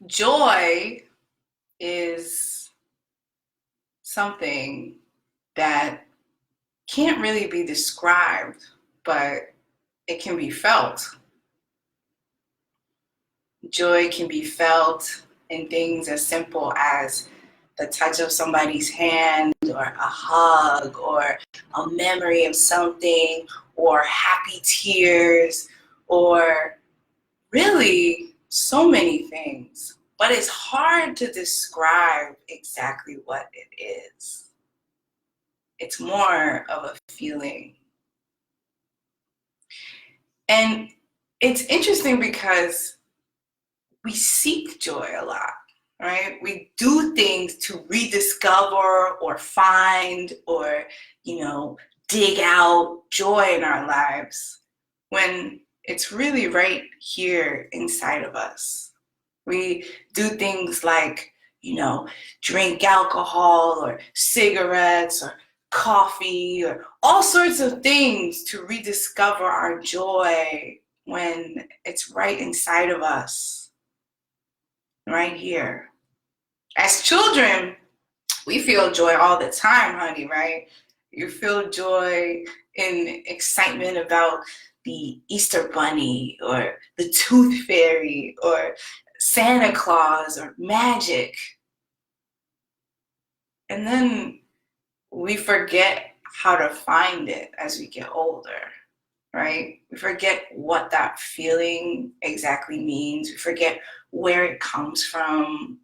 Joy is something that can't really be described, but it can be felt. Joy can be felt in things as simple as the touch of somebody's hand, or a hug, or a memory of something, or happy tears, or really so many things. But it's hard to describe exactly what it is. It's more of a feeling. And it's interesting because we seek joy a lot, right? We do things to rediscover or find or, dig out joy in our lives when it's really right here inside of us. We do things like, drink alcohol or cigarettes or coffee or all sorts of things to rediscover our joy when it's right inside of us, right here. As children, we feel joy all the time, honey, right? You feel joy and excitement about the Easter Bunny or the Tooth Fairy or Santa Claus or magic. And then we forget how to find it as we get older, right? We forget what that feeling exactly means. We forget where it comes from.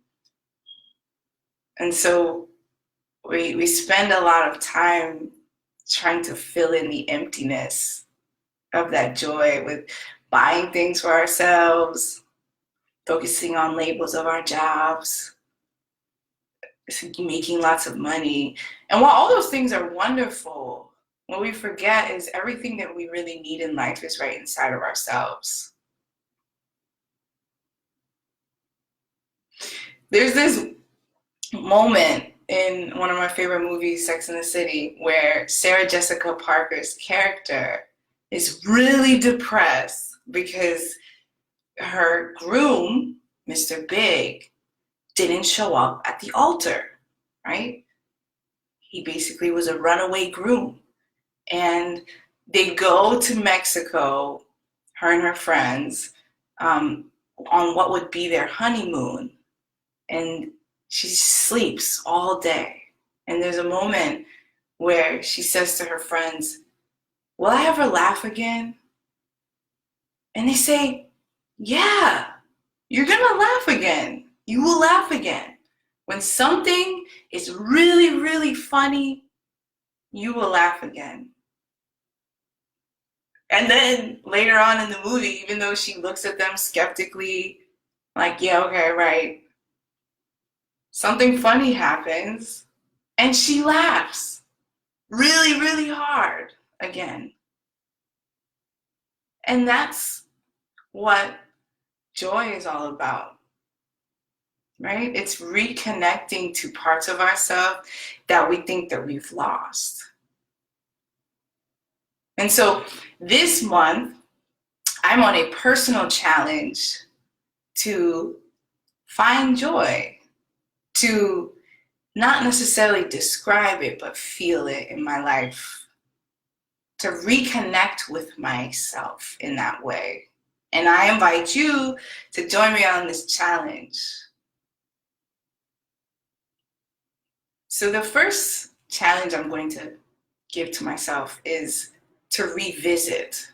And so we spend a lot of time trying to fill in the emptiness of that joy with buying things for ourselves, focusing on labels of our jobs, making lots of money. And while all those things are wonderful, what we forget is everything that we really need in life is right inside of ourselves. There's this moment in one of my favorite movies, Sex and the City, where Sarah Jessica Parker's character is really depressed because her groom, Mr. Big, didn't show up at the altar, right? He basically was a runaway groom. And they go to Mexico, her and her friends, on what would be their honeymoon. And she sleeps all day. And there's a moment where she says to her friends, "Will I ever laugh again?" And they say, "Yeah, you're gonna laugh again. You will laugh again. When something is really, really funny, you will laugh again." And then later on in the movie, even though she looks at them skeptically, like, yeah, okay, right, something funny happens, and she laughs really, really hard again. And that's what joy is all about, right? It's reconnecting to parts of ourselves that we think that we've lost. And so this month, I'm on a personal challenge to find joy, to not necessarily describe it, but feel it in my life, to reconnect with myself in that way. And I invite you to join me on this challenge. So the first challenge I'm going to give to myself is to revisit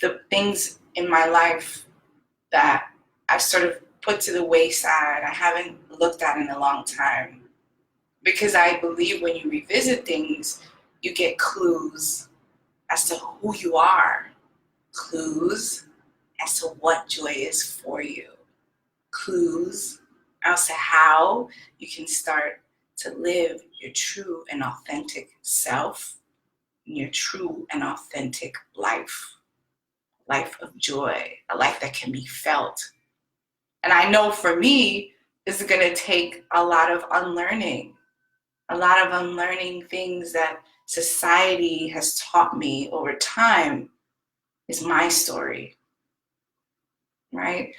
the things in my life that I've sort of put to the wayside, I haven't looked at in a long time. Because I believe when you revisit things, you get clues as to who you are, clues as to what joy is for you, clues as to how you can start to live your true and authentic self, your true and authentic life of joy, a life that can be felt. And I know for me, this is going to take a lot of unlearning things that society has taught me over time is my story. right?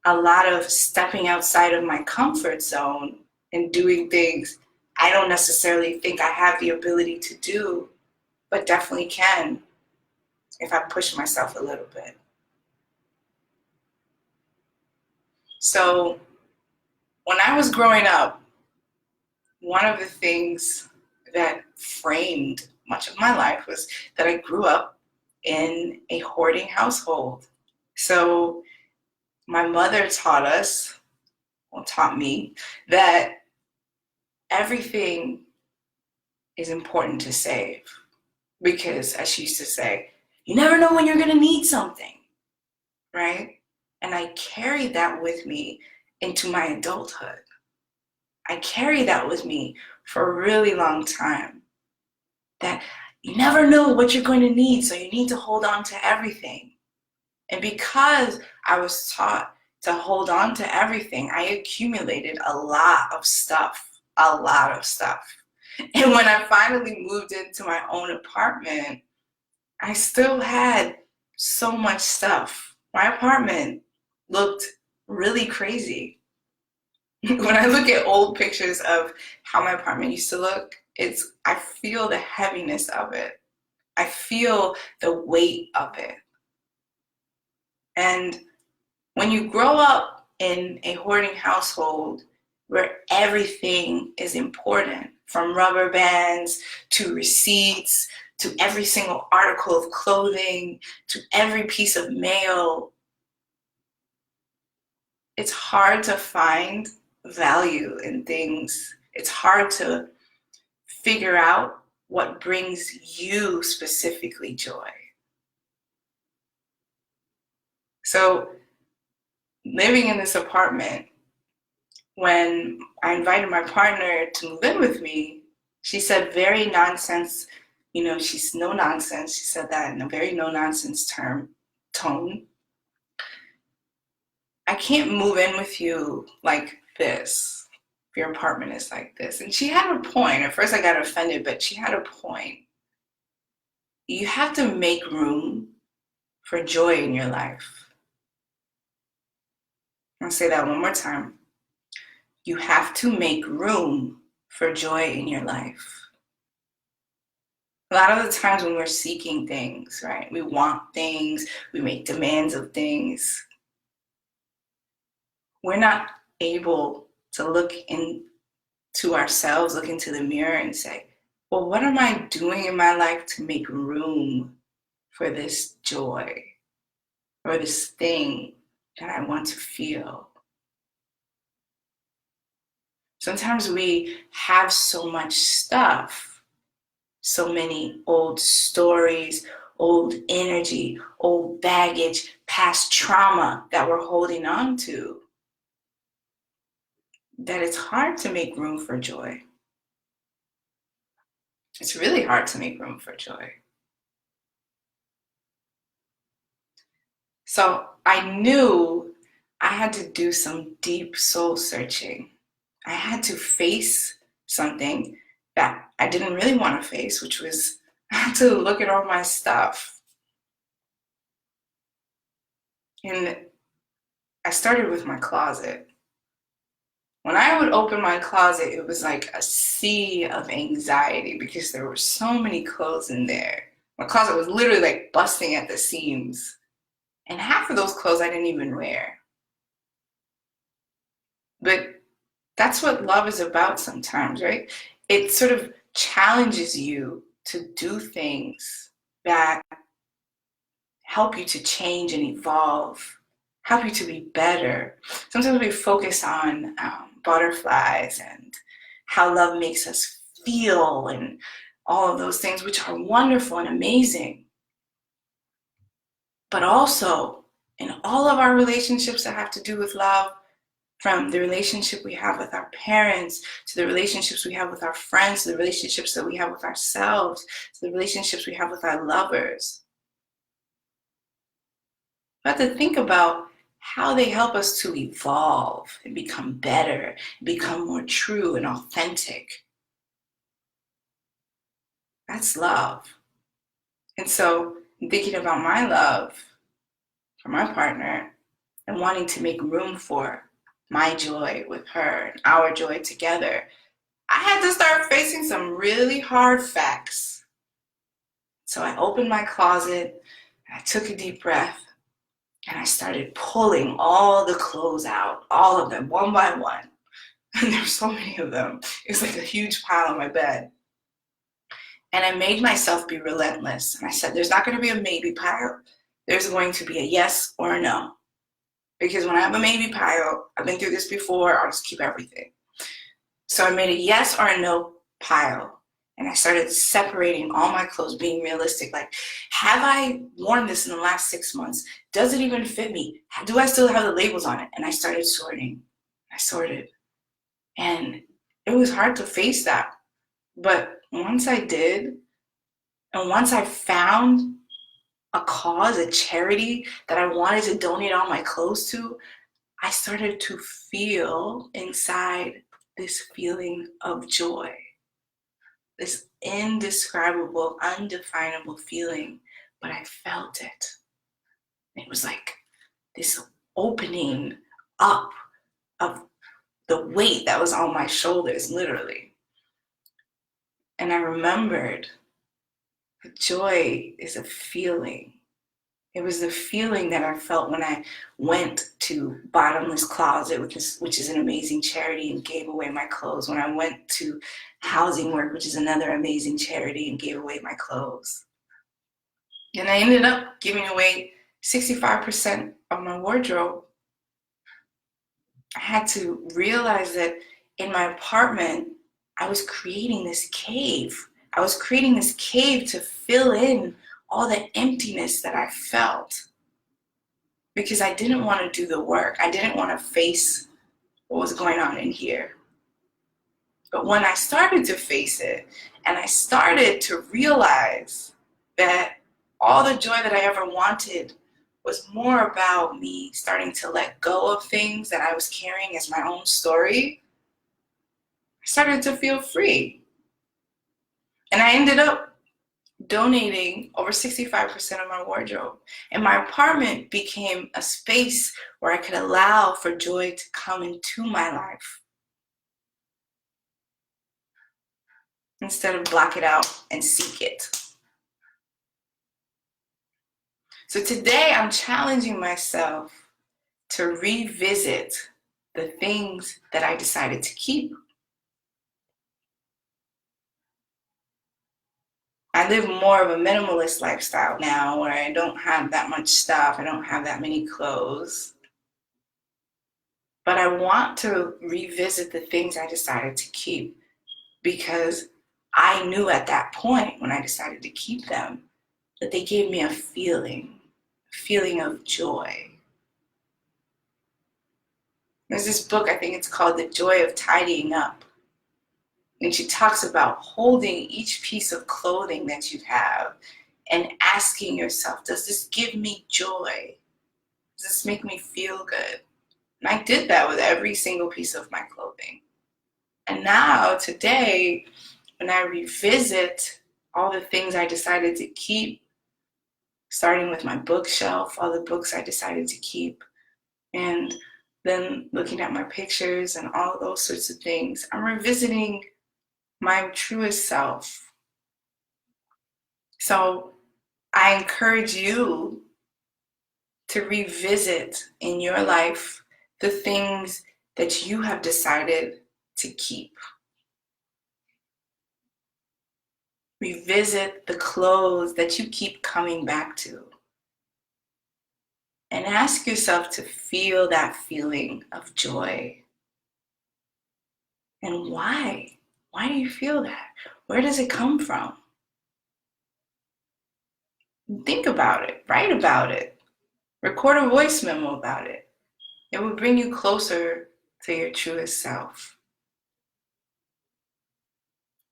A lot of stepping outside of my comfort zone and doing things I don't necessarily think I have the ability to do, but definitely can if I push myself a little bit. So when I was growing up, one of the things that framed much of my life was that I grew up in a hoarding household. So my mother taught me that everything is important to save because, as she used to say, you never know when you're going to need something, right? And I carried that with me into my adulthood. I carried that with me for a really long time. That you never know what you're going to need, so you need to hold on to everything. And because I was taught to hold on to everything, I accumulated a lot of stuff, a lot of stuff. And when I finally moved into my own apartment, I still had so much stuff. My apartment looked really crazy. When I look at old pictures of how my apartment used to look, I feel the heaviness of it. I feel the weight of it. And when you grow up in a hoarding household where everything is important, from rubber bands to receipts to every single article of clothing to every piece of mail, it's hard to find value in things. It's hard to figure out what brings you specifically joy. So living in this apartment, when I invited my partner to move in with me, she said very nonsense, she's no nonsense. She said that in a very no nonsense tone. I can't move in with you like this. If your apartment is like this. And she had a point. At first I got offended, but she had a point. You have to make room for joy in your life. I'll say that one more time. You have to make room for joy in your life. A lot of the times when we're seeking things, right? We want things, we make demands of things. We're not able to look into ourselves, look into the mirror and say, well, what am I doing in my life to make room for this joy or this thing that I want to feel? Sometimes we have so much stuff, so many old stories, old energy, old baggage, past trauma that we're holding on to, that it's hard to make room for joy. It's really hard to make room for joy. So I knew I had to do some deep soul searching. I had to face something that I didn't really want to face, which was I had to look at all my stuff. And I started with my closet. When I would open my closet, it was like a sea of anxiety because there were so many clothes in there. My closet was literally like busting at the seams. And half of those clothes I didn't even wear. But that's what love is about sometimes, right? It sort of challenges you to do things that help you to change and evolve, help you to be better. Sometimes we focus on butterflies and how love makes us feel and all of those things, which are wonderful and amazing. But also, in all of our relationships that have to do with love, from the relationship we have with our parents, to the relationships we have with our friends, to the relationships that we have with ourselves, to the relationships we have with our lovers. We have to think about how they help us to evolve and become better, become more true and authentic. That's love. And so, thinking about my love for my partner, and wanting to make room for my joy with her and our joy together, I had to start facing some really hard facts. So I opened my closet, I took a deep breath, and I started pulling all the clothes out, all of them, one by one. And there were so many of them. It was like a huge pile on my bed. And I made myself be relentless. And I said, there's not going to be a maybe pile. There's going to be a yes or a no. Because when I have a maybe pile, I've been through this before, I'll just keep everything. So I made a yes or a no pile. And I started separating all my clothes, being realistic. Like, have I worn this in the last 6 months? Does it even fit me? Do I still have the labels on it? And I started sorting. I sorted. And it was hard to face that. But once I did, and once I found a cause, a charity that I wanted to donate all my clothes to, I started to feel inside this feeling of joy. This indescribable, undefinable feeling, but I felt it. It was like this opening up of the weight that was on my shoulders, literally. And I remembered that joy is a feeling. It was the feeling that I felt when I went to Bottomless Closet, which is an amazing charity, and gave away my clothes. When I went to Housing Work, which is another amazing charity, and gave away my clothes. And I ended up giving away 65% of my wardrobe. I had to realize that in my apartment, I was creating this cave. I was creating this cave to fill in all the emptiness that I felt because I didn't want to do the work. I didn't want to face what was going on in here. But when I started to face it and I started to realize that all the joy that I ever wanted was more about me starting to let go of things that I was carrying as my own story, I started to feel free. And I ended up donating over 65% of my wardrobe. And my apartment became a space where I could allow for joy to come into my life instead of block it out and seek it. So today I'm challenging myself to revisit the things that I decided to keep. I live more of a minimalist lifestyle now where I don't have that much stuff. I don't have that many clothes. But I want to revisit the things I decided to keep because I knew at that point when I decided to keep them that they gave me a feeling of joy. There's this book, I think it's called The Joy of Tidying Up. And she talks about holding each piece of clothing that you have and asking yourself, does this give me joy? Does this make me feel good? And I did that with every single piece of my clothing. And now, today, when I revisit all the things I decided to keep, starting with my bookshelf, all the books I decided to keep, and then looking at my pictures and all those sorts of things, I'm revisiting my truest self. So I encourage you to revisit in your life the things that you have decided to keep. Revisit the clothes that you keep coming back to. And ask yourself to feel that feeling of joy. And why? Why do you feel that? Where does it come from? Think about it. Write about it. Record a voice memo about it. It will bring you closer to your truest self.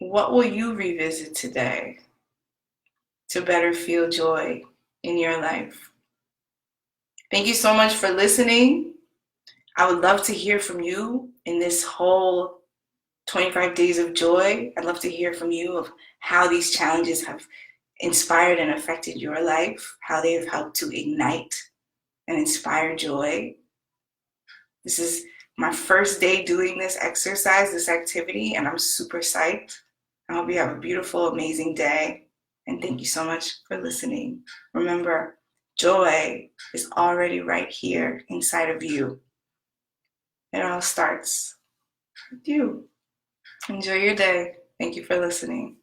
What will you revisit today to better feel joy in your life? Thank you so much for listening. I would love to hear from you in this whole 25 days of joy. I'd love to hear from you of how these challenges have inspired and affected your life, how they have helped to ignite and inspire joy. This is my first day doing this exercise, this activity, and I'm super psyched. I hope you have a beautiful, amazing day. And thank you so much for listening. Remember, joy is already right here inside of you. It all starts with you. Enjoy your day. Thank you for listening.